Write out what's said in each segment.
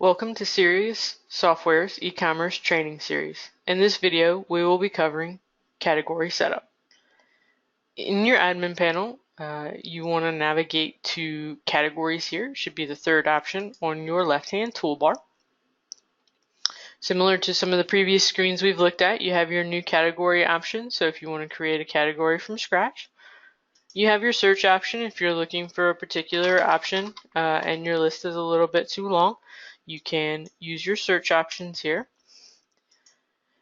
Welcome to Serious Software's e-commerce training series. In this video, we will be covering category setup. In your admin panel, you want to navigate to categories here. It should be the third option on your left-hand toolbar. Similar to some of the previous screens we've looked at, you have your new category option. So if you want to create a category from scratch, you have your search option if you're looking for a particular option and your list is a little bit too long. You can use your search options here.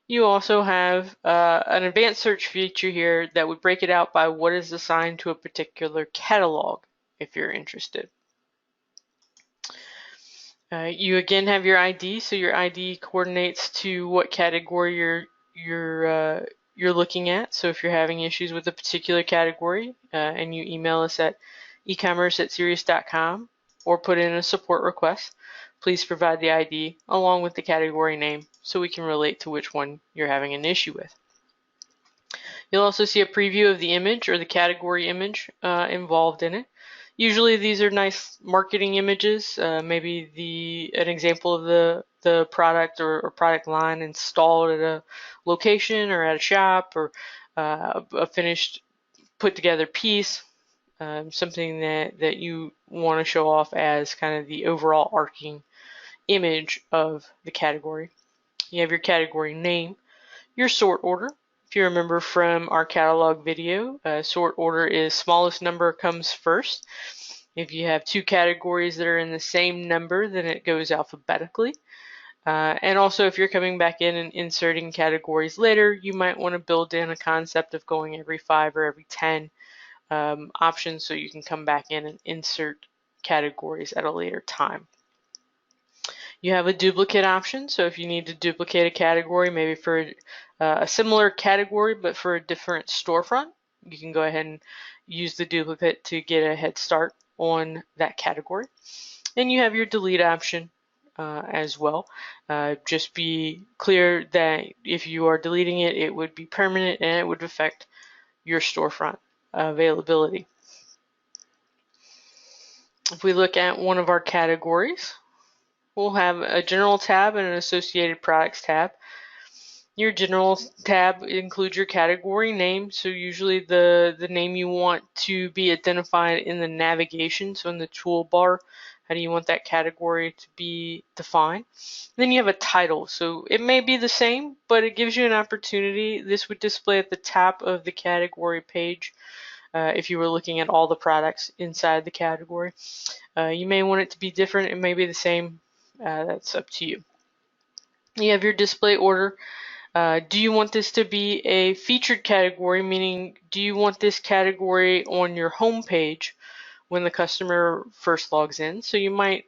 You also have an advanced search feature here that would break it out by what is assigned to a particular catalog if you're interested. You again have your ID, so your ID coordinates to what category you're looking at. So if you're having issues with a particular category and you email us at ecommerce@serious.com or put in a support request, please provide the ID along with the category name so we can relate to which one you're having an issue with. You'll also see a preview of the image or the category image involved in it. Usually these are nice marketing images, maybe an example of the product or product line installed at a location or at a shop, or a finished put together piece, something that you want to show off as kind of the overall arcing image of the category. You have your category name, your sort order. If you remember from our catalog video, sort order is smallest number comes first. If you have two categories that are in the same number, then it goes alphabetically. And also if you're coming back in and inserting categories later, you might want to build in a concept of going every 5 or every 10 options so you can come back in and insert categories at a later time. You have a duplicate option, so if you need to duplicate a category, maybe for a similar category but for a different storefront, you can go ahead and use the duplicate to get a head start on that category. And you have your delete option as well. Just be clear that if you are deleting it, it would be permanent and it would affect your storefront availability. If we look at one of our categories, we'll have a general tab and an associated products tab. Your general tab includes your category name, so usually the name you want to be identified in the navigation, so in the toolbar, how do you want that category to be defined. Then you have a title, so it may be the same, but it gives you an opportunity. This would display at the top of the category page if you were looking at all the products inside the category. You may want it to be different, it may be the same. That's up to you. You have your display order. Do you want this to be a featured category, meaning do you want this category on your home page when the customer first logs in? So you might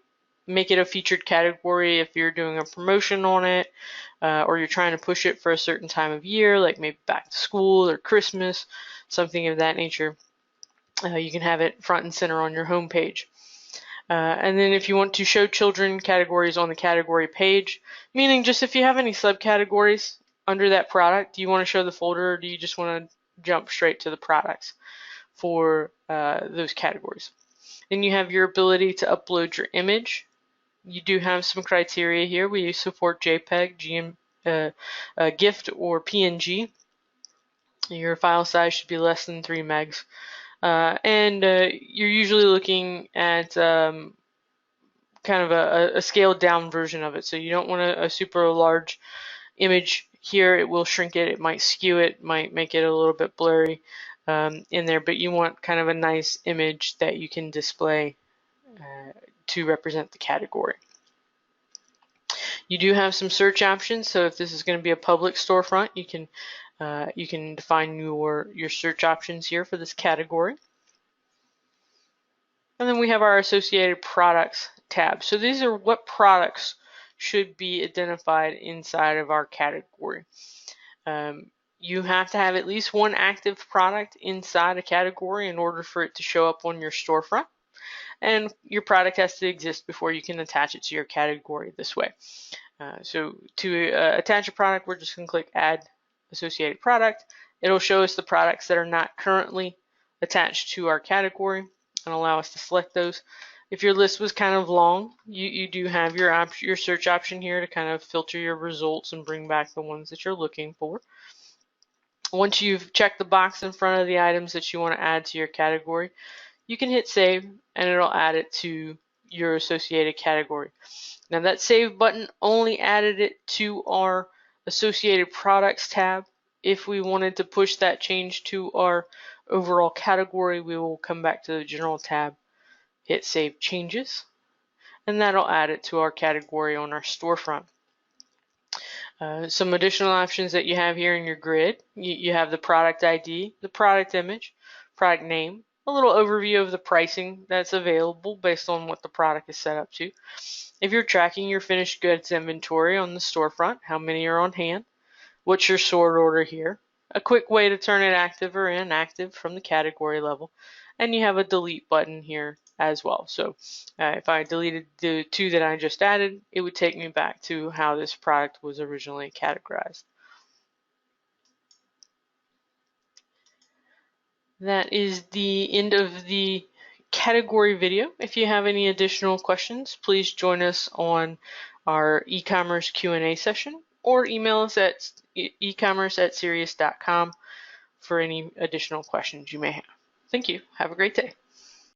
make it a featured category if you're doing a promotion on it, or you're trying to push it for a certain time of year, like maybe back to school or Christmas, something of that nature. You can have it front and center on your home page. And then if you want to show children categories on the category page, meaning just if you have any subcategories under that product, do you want to show the folder or do you just want to jump straight to the products for those categories? Then you have your ability to upload your image. You do have some criteria here. We support JPEG, GIF, or PNG. Your file size should be less than 3 megs. And you're usually looking at kind of a scaled down version of it. So you don't want a super large image here. It will shrink it. It might skew it, might make it a little bit blurry in there, but you want kind of a nice image that you can display to represent the category. You do have some search options. So if this is going to be a public storefront, you can define your search options here for this category. And then we have our associated products tab. So these are what products should be identified inside of our category. You have to have at least one active product inside a category in order for it to show up on your storefront. And your product has to exist before you can attach it to your category this way. So to attach a product, we're just going to click Add Associated Product. It'll show us the products that are not currently attached to our category and allow us to select those. If your list was kind of long, you do have your search option here to kind of filter your results and bring back the ones that you're looking for. Once you've checked the box in front of the items that you want to add to your category, you can hit save and it'll add it to your associated category. Now that save button only added it to our associated products tab. If we wanted to push that change to our overall category, we will come back to the general tab, hit save changes, and that'll add it to our category on our storefront. Some additional options that you have here in your grid, you have the product ID, the product image, product name, a little overview of the pricing that's available based on what the product is set up to. If you're tracking your finished goods inventory on the storefront, how many are on hand, what's your sort order here, a quick way to turn it active or inactive from the category level, and you have a delete button here as well. So if I deleted the two that I just added, it would take me back to how this product was originally categorized. That is the end of the category video. If you have any additional questions, please join us on our e-commerce Q&A session or email us at ecommerce@serious.com for any additional questions you may have. Thank you. Have a great day.